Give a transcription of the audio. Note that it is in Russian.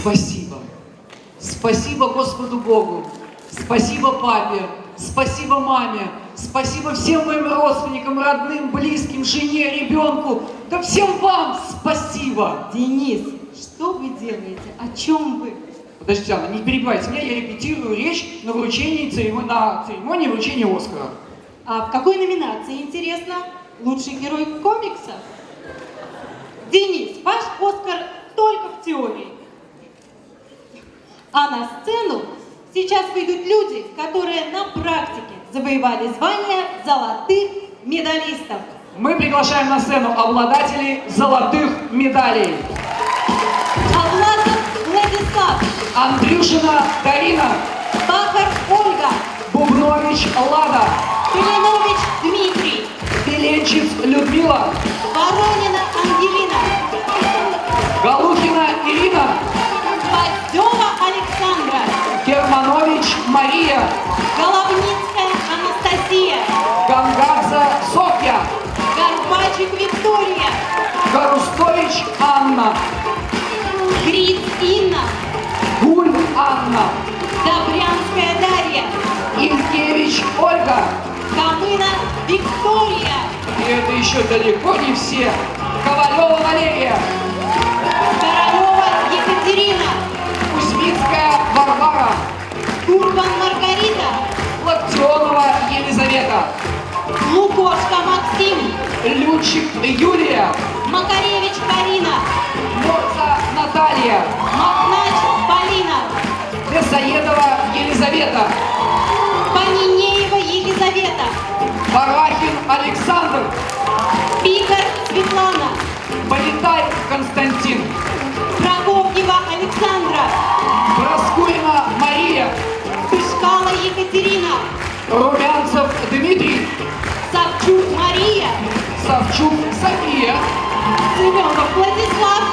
Спасибо. Спасибо Господу Богу. Спасибо папе. Спасибо маме. Спасибо всем моим родственникам, родным, близким, жене, ребенку. Да всем вам спасибо. Денис, что вы делаете? О чем вы? Подождите, Анна, не перебивайте меня, я репетирую речь на церемонии вручения Оскара. А в какой номинации, интересно? Лучший герой комикса? Денис, ваш Оскар только в теории. А на сцену сейчас выйдут люди, которые на практике завоевали звание золотых медалистов. Мы приглашаем на сцену обладателей золотых медалей. Авласов Владислав, Андрюшина Дарина, Бахар Ольга, Бубнович Лада, Пеленович Дмитрий, Беленчиц Людмила, Воронина Ангелина, Галухина Ирина, Бадева Александра, Германович Мария, Головницкая Анастасия, Гангадзе Софья, Горбачик Виктория, Гарустович Анна, Гриц Инна, Гуль Анна, Добрянская Дарья, Инкевич Ольга. Камына Виктория, И это еще далеко не все. Ковалева Валерия, Королева Екатерина, Кузьминская Варвара, Турбан Маргарита, Локтионова Елизавета, Лукошка Максим, Лючик Юлия, Макаревич Карина, Морца Наталья, Махнач Полина, Бесоедова Елизавета, Панинеева Елизавета, Барахин Александр, Пикар Светлана, Полетай Константин, Прокопьева Александра, Проскурина Мария, Пышкала Екатерина, Румянцев Дмитрий, Савчук Мария, Савчук София, Семенов Владислав,